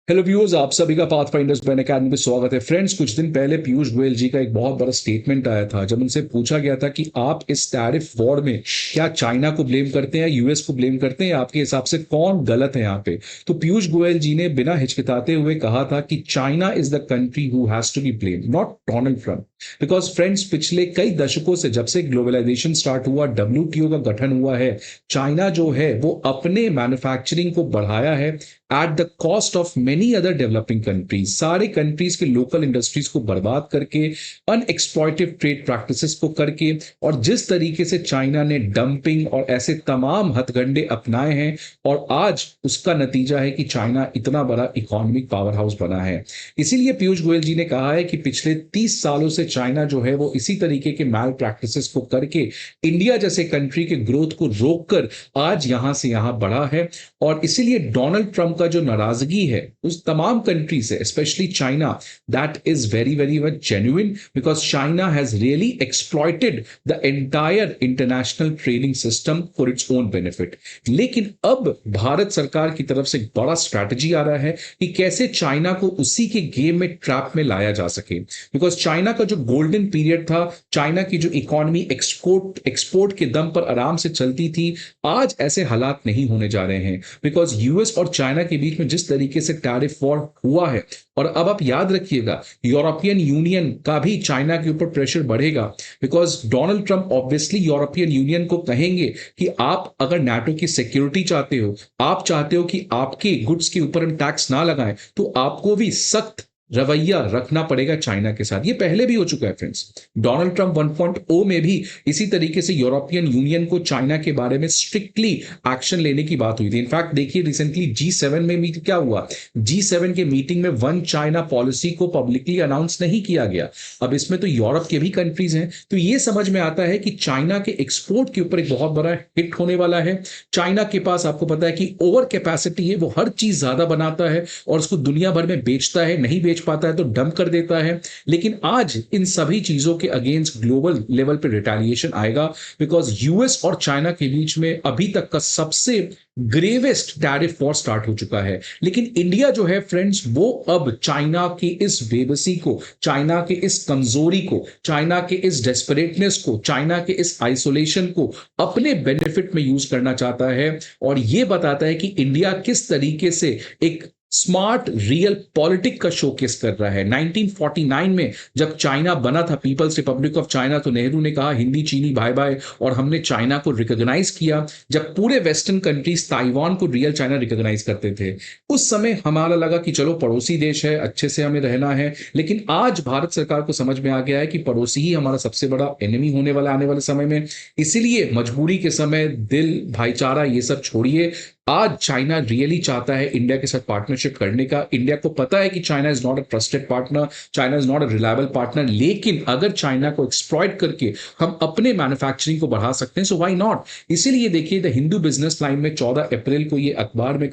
Hello viewers, आप सभी का पाथफाइंडर्स बैन अकेडमी में स्वागत है। फ्रेंड्स, कुछ दिन पहले पीयूष गोयल जी का एक बहुत बड़ा स्टेटमेंट आया था जब उनसे पूछा गया था कि आप इस टैरिफ वॉर में क्या चाइना को ब्लेम करते हैं या यूएस को ब्लेम करते हैं, आपके हिसाब से कौन गलत है यहाँ पे। तो पीयूष गोयल जी ने बिना हिचकिताते हुए कहा था कि China is the country who has to be blame, not Donald Trump. Because friends, पिछले कई दशकों से जब से ग्लोबलाइजेशन स्टार्ट हुआ, डब्ल्यूटीओ का गठन हुआ है, चाइना जो है वो अपने मैन्युफैक्चरिंग को बढ़ाया है at the cost of many other developing countries. सारे कंट्रीज के लोकल इंडस्ट्रीज को बर्बाद करके, अनएक्सप्लॉइटिव ट्रेड प्रैक्टिसेस को करके, और जिस तरीके से चाइना ने डंपिंग और ऐसे तमाम हथकंडे अपनाए हैं, और आज उसका नतीजा है कि चाइना इतना बड़ा इकोनॉमिक पावर हाउस बना है। इसीलिए पीयूष गोयल जी ने कहा है कि पिछले 30 सालों से चाइना जो है वो इसी तरीके के मैल प्रैक्टिसेस को करके इंडिया जैसे कंट्री के ग्रोथ को रोककर आज यहां से यहां बढ़ा है। और इसीलिए डोनाल्ड ट्रंप का जो नाराजगी है उस तमाम कंट्री से, specially China, that is very very much genuine, because China has really exploited the entire international trading system for its own benefit. लेकिन अब भारत सरकार की तरफ से एक बड़ा स्ट्रैटेजी आ रहा है कि कैसे चाइना को उसी के गेम में, ट्रैप में लाया जा सके। बिकॉज चाइना का जो गोल्डन पीरियड था, चाइना की जो इकोनॉमी एक्सपोर्ट के दम पर आराम से चलती थी, आज ऐसे हालात नहीं होने जा रहे हैं। बिकॉज यूएस और चाइना के बीच में जिस तरीके से टैरिफ वॉर हुआ है, और अब आप याद रखिएगा यूरोपियन यूनियन का भी चाइना के ऊपर प्रेशर बढ़ेगा। Because Donald Trump obviously European union को कहेंगे कि आप अगर नाटो की सिक्योरिटी चाहते हो, आप चाहते हो कि आपके गुड्स के ऊपर हम टैक्स ना लगाएं, तो आपको भी सख्त रवैया रखना पड़ेगा चाइना के साथ। ये पहले भी हो चुका है फ्रेंड्स। डोनाल्ड ट्रंप 1.0 में भी इसी तरीके से यूरोपियन यूनियन को चाइना के बारे में स्ट्रिक्टली एक्शन लेने की बात हुई थी। इनफैक्ट देखिए, रिसेंटली G7 में भी क्या हुआ। G7 के मीटिंग में वन चाइना पॉलिसी को पब्लिकली अनाउंस नहीं किया गया। अब इसमें तो यूरोप के भी कंट्रीज हैं, तो ये समझ में आता है कि चाइना के एक्सपोर्ट के ऊपर एक बहुत बड़ा हिट होने वाला है। चाइना के पास आपको पता है कि ओवर कैपेसिटी है, वो हर चीज ज्यादा बनाता है और उसको दुनिया भर में बेचता है, नहीं बेच पाता है तो डंप कर देता है। लेकिन आज इन सभी चीजों के अगेंस्ट ग्लोबल लेवल पे रिटेलिएशन आएगा। बिकॉज यूएस और चाइना के बीच में अभी तक का सबसे ग्रेवेस्ट टैरिफ वॉर स्टार्ट हो चुका है। लेकिन इंडिया जो है फ्रेंड्स, वो अब चाइना की इस बेबसी को, चाइना के इस कमजोरी को, चाइना के इस डेस्परेटनेस को, चाइना के इस आइसोलेशन को अपने बेनिफिट में यूज करना चाहता है। और यह बताता है कि इंडिया किस तरीके से एक स्मार्ट रियल पॉलिटिक का शोकेस कर रहा है। 1949 में जब चाइना बना था, पीपल्स रिपब्लिक ऑफ चाइना, तो नेहरू ने कहा हिंदी चीनी बाय बाय, और हमने चाइना को रिकॉग्नाइज किया। जब पूरे वेस्टर्न कंट्रीज ताइवान को रियल चाइना रिकॉग्नाइज करते थे, उस समय हमारा लगा कि चलो पड़ोसी देश है, अच्छे से हमें रहना है। लेकिन आज भारत सरकार को समझ में आ गया है कि पड़ोसी ही हमारा सबसे बड़ा एनिमी होने वाला आने वाले समय में। इसीलिए मजबूरी के समय दिल, भाईचारा, ये सब छोड़िए। आज चाइना रियली चाहता है इंडिया के साथ पार्टनरशिप करने का। इंडिया को पता है कि China is not a trusted partner, China is not a reliable partner, लेकिन अगर चाइना को एक्सप्लॉइट करके हम अपने मैन्युफैक्चरिंग को बढ़ा सकते हैं, सो व्हाई नॉट। इसीलिए देखिए, द हिंदू बिजनेस लाइन में 14 अप्रैल को ये अखबार में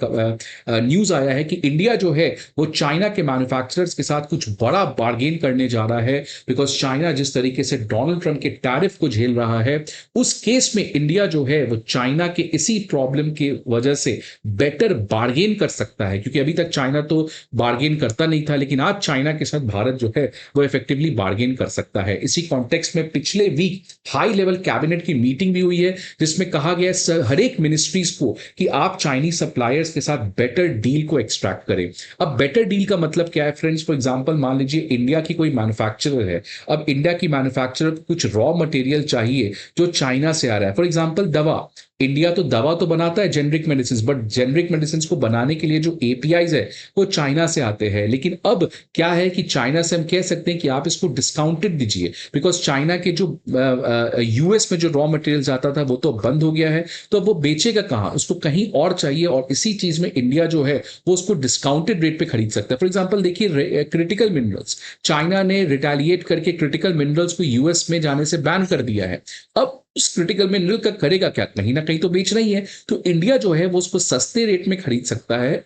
न्यूज आया है कि इंडिया जो है वो चाइना के मैन्युफैक्चरर्स के साथ कुछ बड़ा बार्गेन करने जा रहा है। बिकॉज चाइना जिस तरीके से डोनाल्ड ट्रंप के टैरिफ को झेल रहा है, उस केस में इंडिया जो है वो चाइना के इसी प्रॉब्लम की वजह से बेटर बार्गेन कर सकता है। क्योंकि अभी तक चाइना तो बार्गेन करता नहीं था, लेकिन आज चाइना के साथ भारत जो है वो इफेक्टिवली बार्गेन कर सकता है। इसी कॉन्टेक्स्ट में पिछले वीक हाई लेवल कैबिनेट की मीटिंग भी हुई है, जिसमें कहा गया है हर एक मिनिस्ट्रीज को कि आप चाइनीज सप्लायर्स के साथ बेटर डील को एक्सट्रैक्ट करें। अब बेटर डील का मतलब क्या है फ्रेंड्स? फॉर एग्जांपल, मान लीजिए इंडिया की कोई मैन्युफैक्चरर है। अब इंडिया की मैन्युफैक्चरर को कुछ रॉ मटेरियल चाहिए जो चाइना से आ रहा है। फॉर एग्जांपल, दवा। इंडिया तो दवा तो बनाता है, generic medicine, but generic medicine को बनाने के लिए जो एपीआईज है वो चाइना से आते हैं। लेकिन अब क्या है कि चाइना से हम कह सकते हैं कि आप इसको डिस्काउंटेड दीजिए। बिकॉज चाइना के जो यूएस में जो रॉ मटेरियल जाता था वो तो बंद हो गया है, तो अब वो बेचेगा कहाँ? उसको कहीं और चाहिए, और इसी चीज में इंडिया जो है वो उसको डिस्काउंटेड रेट पे खरीद सकता है। फॉर एग्जाम्पल देखिए, क्रिटिकल मिनरल्स, चाइना ने रिटेलिएट करके क्रिटिकल मिनरल्स को यूएस में जाने से बैन कर दिया है। अब उस क्रिटिकल मिनरल का करेगा क्या? कहीं ना कहीं तो बेचना ही है। तो इंडिया जो है वो उसको सस्ते रेट में खरीद सकता है,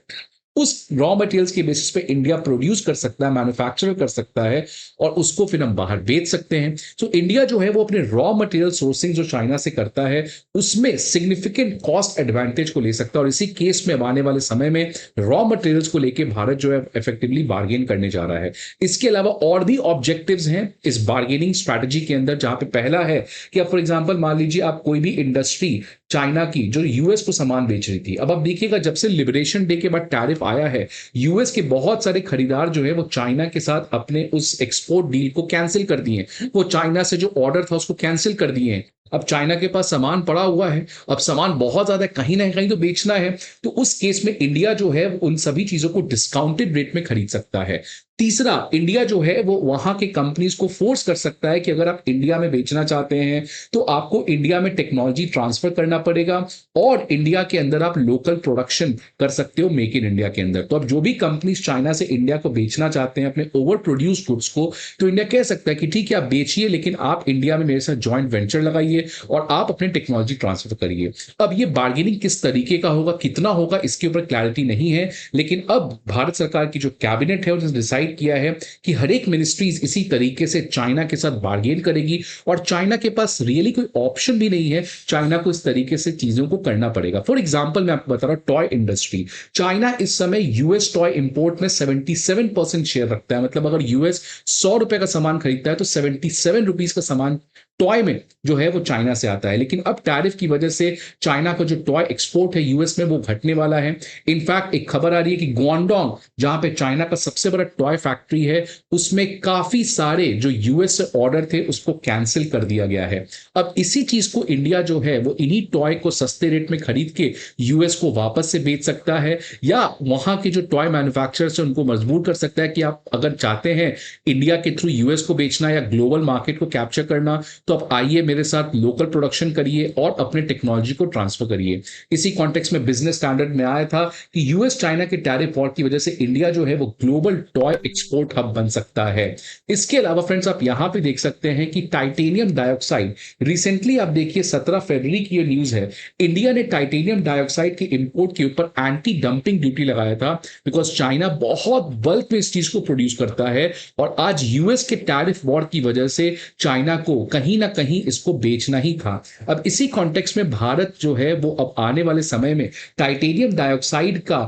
उस रॉ मटेरियल्स के बेसिस पे इंडिया प्रोड्यूस कर सकता है, मैन्युफैक्चर कर सकता है और उसको फिर हम बाहर बेच सकते हैं। तो इंडिया जो है वो अपने रॉ मटेरियल सोर्सिंग जो चाइना से करता है उसमें सिग्निफिकेंट कॉस्ट एडवांटेज को ले सकता है, और इसी केस में आने वाले समय में रॉ मटेरियल्स को लेके भारत जो है इफेक्टिवली बार्गेन करने जा रहा है। इसके अलावा और भी ऑब्जेक्टिव्स हैं इस बार्गेनिंग स्ट्रैटेजी के अंदर, जहां पे पहला है कि अब फॉर एग्जांपल मान लीजिए आप कोई भी इंडस्ट्री चाइना की जो यूएस को सामान बेच रही थी, अब आप देखिएगा जब से लिबरेशन डे के बाद टैरिफ आया है, यूएस के बहुत सारे खरीदार जो है वो चाइना के साथ अपने उस एक्सपोर्ट डील को कैंसिल कर दिए, वो चाइना से जो ऑर्डर था उसको कैंसिल कर दिए। अब चाइना के पास सामान पड़ा हुआ है, अब सामान बहुत ज्यादा कहीं ना कहीं तो बेचना है, तो उस केस में इंडिया जो है उन सभी चीजों को डिस्काउंटेड रेट में खरीद सकता है। तीसरा, इंडिया जो है वो वहां के कंपनीज को फोर्स कर सकता है कि अगर आप इंडिया में बेचना चाहते हैं तो आपको इंडिया में टेक्नोलॉजी ट्रांसफर करना पड़ेगा और इंडिया के अंदर आप लोकल प्रोडक्शन कर सकते हो मेक इन इंडिया के अंदर। तो अब जो भी कंपनीज चाइना से इंडिया को बेचना चाहते हैं अपने ओवर प्रोड्यूस गुड्स को, तो इंडिया कह सकता है कि ठीक है आप बेचिए, लेकिन आप इंडिया में मेरे साथ ज्वाइंट वेंचर लगाइए और आप अपने टेक्नोलॉजी ट्रांसफर करिए। अब ये बार्गेनिंग किस तरीके का होगा, कितना होगा, इसके ऊपर क्लैरिटी नहीं है, लेकिन अब भारत सरकार की जो कैबिनेट है उसने डिसाइड किया है कि हर एक मिनिस्ट्रीज इसी तरीके से चाइना के साथ बार्गेन करेगी, और चाइना के पास रियली कोई ऑप्शन भी नहीं है, चाइना को इस तरीके से चीजों को करना पड़ेगा। फॉर एग्जांपल मैं आपको बता रहा हूं, टॉय इंडस्ट्री, चाइना इस समय यूएस टॉय इंपोर्ट में 77% शेयर रखता है। मतलब अगर यूएस ₹100 का सामान खरीदता है तो 77 रुपीज का सामान टॉय में जो है वो चाइना से आता है। लेकिन अब टैरिफ की वजह से चाइना का जो टॉय एक्सपोर्ट है यूएस में वो घटने वाला है। इनफैक्ट एक खबर आ रही है कि ग्वांगडोंग, जहां पे चाइना का सबसे बड़ा टॉय फैक्ट्री है, उसमें काफी सारे जो यूएस से ऑर्डर थे उसको कैंसिल कर दिया गया है। अब इसी चीज को इंडिया जो है वो इन्हीं टॉय को सस्ते रेट में खरीद के यूएस को वापस से बेच सकता है, या वहां के जो टॉय मैन्युफैक्चरर्स है उनको मजबूर कर सकता है कि आप अगर चाहते हैं इंडिया के थ्रू यूएस को बेचना या ग्लोबल मार्केट को कैप्चर करना, तो आप आइए मेरे साथ लोकल प्रोडक्शन करिए और अपने टेक्नोलॉजी को ट्रांसफर करिए। इसी कॉन्टेक्स्ट में बिजनेस स्टैंडर्ड में आया था कि यूएस चाइना के टैरिफ वॉर की वजह से इंडिया जो है वो ग्लोबल टॉय एक्सपोर्ट हब बन सकता है। इसके अलावा फ्रेंड्स आप यहां पे देख सकते हैं कि टाइटेनियम डाइऑक्साइड, रिसेंटली आप देखिए 17 फरवरी की ये न्यूज है, इंडिया ने टाइटेनियम डाइऑक्साइड के इंपोर्ट के ऊपर एंटी डंपिंग ड्यूटी लगाया था, बिकॉज चाइना बहुत बल्क में इस चीज को प्रोड्यूस करता है, और आज यूएस के टैरिफ वॉर की वजह से चाइना को कहीं ना कहीं इसको बेचना ही था। अब इसी कॉन्टेक्स्ट में भारत जो है वो अब आने वाले समय में टाइटेनियम डाइऑक्साइड का,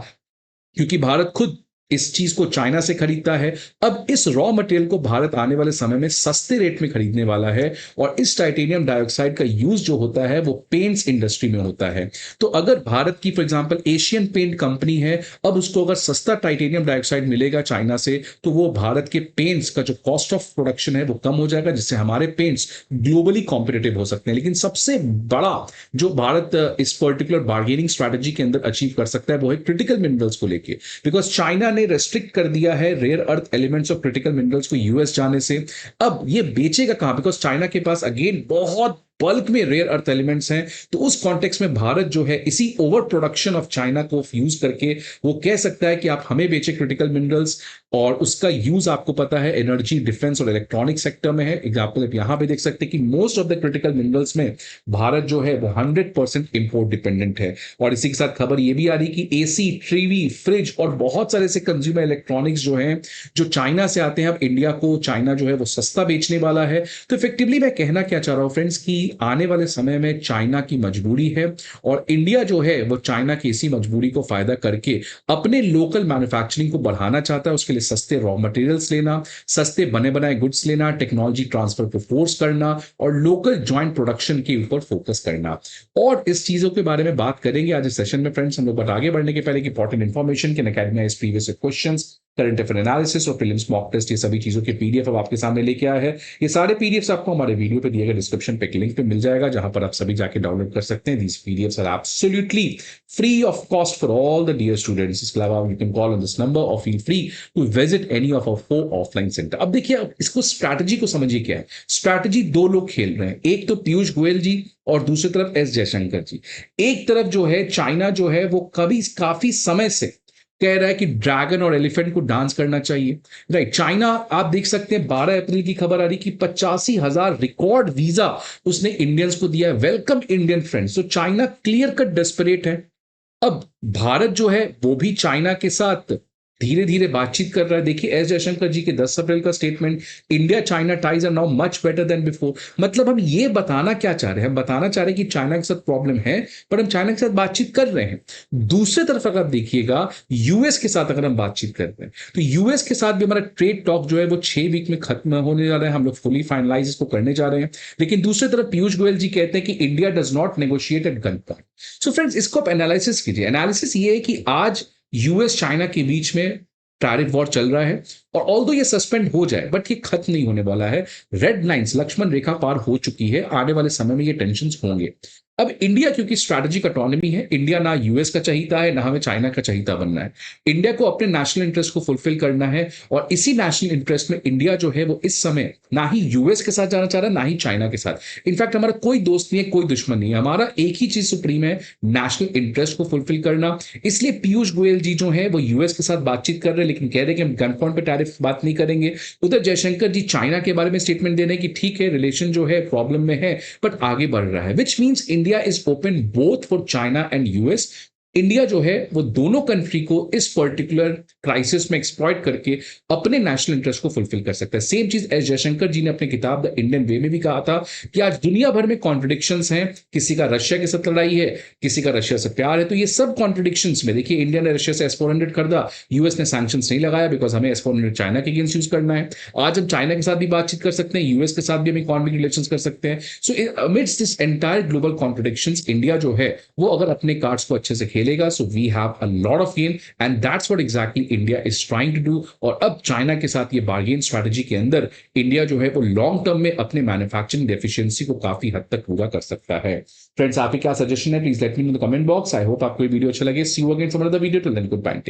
क्योंकि भारत खुद इस चीज को चाइना से खरीदता है, अब इस रॉ मटेरियल को भारत आने वाले समय में सस्ते रेट में खरीदने वाला है, और इस टाइटेनियम डाइऑक्साइड का यूज जो होता है वो पेंट्स इंडस्ट्री में होता है। तो अगर भारत की for example Asian paint company है, अब उसको अगर सस्ता टाइटेनियम डाइऑक्साइड मिलेगा चाइना से, तो वो भारत के पेंट्स का जो कॉस्ट ऑफ प्रोडक्शन है वो कम हो जाएगा, जिससे हमारे पेंट्स ग्लोबली कॉम्पिटेटिव हो सकते हैं। लेकिन सबसे बड़ा जो भारत इस पर्टिकुलर बार्गेनिंग स्ट्रैटेजी के अंदर अचीव कर सकता है वो है क्रिटिकल मिनरल्स को लेके, बिकॉज चाइना ने रेस्ट्रिक्ट कर दिया है रेयर अर्थ एलिमेंट्स और क्रिटिकल मिनरल्स को यूएस जाने से। अब ये बेचेगा कहां, बिकॉज चाइना के पास अगेन बहुत बल्क में रेयर अर्थ एलिमेंट्स हैं। तो उस कॉन्टेक्स्ट में भारत जो है इसी ओवर प्रोडक्शन ऑफ चाइना को यूज करके वो कह सकता है कि आप हमें बेचे क्रिटिकल मिनरल्स, और उसका यूज आपको पता है एनर्जी, डिफेंस और इलेक्ट्रॉनिक सेक्टर में है। एग्जाम्पल आप यहां पे देख सकते हैं कि most of the critical minerals में भारत जो है वो 100% इंपोर्ट डिपेंडेंट है। और इसी के साथ खबर ये भी आ रही कि एसी, टीवी, फ्रिज और बहुत सारे से कंज्यूमर इलेक्ट्रॉनिक्स जो हैं जो चाइना से आते हैं, अब इंडिया को चाइना जो है वो सस्ता बेचने वाला है। तो इफेक्टिवली मैं कहना क्या चाह रहा हूं फ्रेंड्स कि आने वाले समय में चाइना की मजबूरी है, और इंडिया जो है वो चाइना की इसी मजबूरी को फायदा करके अपने लोकल मैन्युफैक्चरिंग को बढ़ाना चाहता है। उसके लिए सस्ते रॉ मटेरियल्स लेना, सस्ते बने बनाए गुड्स लेना, टेक्नोलॉजी ट्रांसफर को फोर्स करना और लोकल ज्वाइंट प्रोडक्शन के ऊपर फोकस करना। और इस चीजों के बारे में बात करेंगे आज इस सेशन में फ्रेंड्स हम लोग। बट आगे बढ़ने के पहले इंपॉर्टेंट इन्फॉर्मेशन के अकेडमी इस previous questions, current affair analysis और प्रीलिम्स मॉक टेस्ट, ये सभी चीजों के पीडीएफ अब आपके सामने लेके आया है। ये सारे पीडीएफ्स आपको हमारे वीडियो पे दिए गए डिस्क्रिप्शन पे लिंक पे मिल जाएगा, जहां पर आप सभी जाके डाउनलोड कर सकते हैं। These PDFs are absolutely free of cost for all the dear students. इसके अलावा you can call on this number और feel free to visit any of our 4 offline centre. अब देखिए, अब इसको स्ट्रैटेजी को समझिए क्या है। स्ट्रैटेजी दो लोग खेल रहे हैं, एक तो पीयूष गोयल जी और दूसरी तरफ एस जयशंकर जी। एक तरफ जो है चाइना जो है वो काफी समय से कह रहा है कि ड्रैगन और एलिफेंट को डांस करना चाहिए, राइट। चाइना आप देख सकते हैं 12 अप्रैल की खबर आ रही कि 85,000 रिकॉर्ड वीजा उसने इंडियंस को दिया है, वेलकम इंडियन फ्रेंड्स। तो चाइना क्लियर कट डेस्परेट है अब भारत जो है वो भी चाइना के साथ धीरे धीरे बातचीत कर रहा है। देखिए एस जयशंकर जी के 10 अप्रैल का statement, India China ties are now much better than before. मतलब हम ये बताना क्या चाह रहे हैं, हम बताना चाह रहे हैं कि चाइना के साथ प्रॉब्लम है, पर हम चाइना के साथ बातचीत कर रहे हैं। दूसरी तरफ अगर आप देखिएगा यूएस के साथ अगर हम बातचीत कर रहे हैं, तो यूएस के साथ भी हमारा ट्रेड टॉक जो है वो 6 वीक में खत्म होने जा रहा है, हम लोग फुली फाइनलाइज इसको करने जा रहे हैं। लेकिन दूसरी तरफ पीयूष गोयल जी कहते हैं कि India does not negotiate at gun point. So friends, इसको आप एनालिसिस कीजिए। एनालिसिस ये है कि आज यूएस चाइना के बीच में टैरिफ वॉर चल रहा है, और ऑल्दो ये सस्पेंड हो जाए बट ये खत्म नहीं होने वाला है। रेड लाइंस, लक्ष्मण रेखा पार हो चुकी है, आने वाले समय में ये टेंशन होंगे। अब इंडिया क्योंकि स्ट्रैटेजिक ऑटोनॉमी है, इंडिया ना यूएस का चाहता है ना हमें चाइना का चाहता बनना है। इंडिया को अपने नेशनल इंटरेस्ट को फुलफिल करना है, और इसी नेशनल इंटरेस्ट में इंडिया जो है वो इस समय ना ही यूएस के साथ जाना चाह रहा है ना ही चाइना के साथ। इनफैक्ट हमारा कोई दोस्त नहीं है, कोई दुश्मन नहीं है, हमारा एक ही चीज सुप्रीम है, नेशनल इंटरेस्ट को फुलफिल करना। इसलिए पीयूष गोयल जी जो है वो यूएस के साथ बातचीत कर रहे हैं, लेकिन कह रहे हैं कि हम गन पॉइंट पे टैरिफ बात नहीं करेंगे। उधर जयशंकर जी चाइना के बारे में स्टेटमेंट दे रहे हैं कि ठीक है रिलेशन जो है प्रॉब्लम में है बट आगे बढ़ रहा है, which means India is open both for China and US। India जो है वो दोनों कंट्री को इस पर्टिकुलर क्राइसिस में एक्सप्लॉइट करके अपने नेशनल इंटरेस्ट को फुलफिल कर सकता है। सेम चीज एस जयशंकर जी ने अपने किताब द इंडियन वे में भी कहा था कि आज दुनिया भर में कॉन्ट्रडिक्शंस हैं, किसी का रशिया के साथ लड़ाई है, किसी का रशिया से प्यार है, तो ये सब कॉन्ट्रडिक्शंस में देखिए इंडिया ने रशिया से S-400 खरीदा, यूएस ने सैंक्शंस नहीं लगाया बिकॉज हमें S-400 चाइना के अगेंस्ट यूज करना है। आज हम चाइना के साथ भी बातचीत कर सकते हैं, यूएस के साथ भी हम इकोनॉमिक रिलेशंस कर सकते हैं। So amidst this entire global contradictions, India जो है वो अगर अपने कार्ड्स को अच्छे से खेलेगा, so we have a lot of gain and that's what exactly India is trying to do। और अब चाइना के साथ ये बार्गेन स्ट्रैटेजी के अंदर इंडिया जो है वो लॉन्ग टर्म में अपने मैन्युफैक्चरिंग डेफिशिएंसी को काफी हद तक पूरा कर सकता है। फ्रेंड्स, आपके क्या सजेशन है, please let me know in the comment box. I hope आपको ये वीडियो अच्छा लगे। See you again for another video, till then good bye.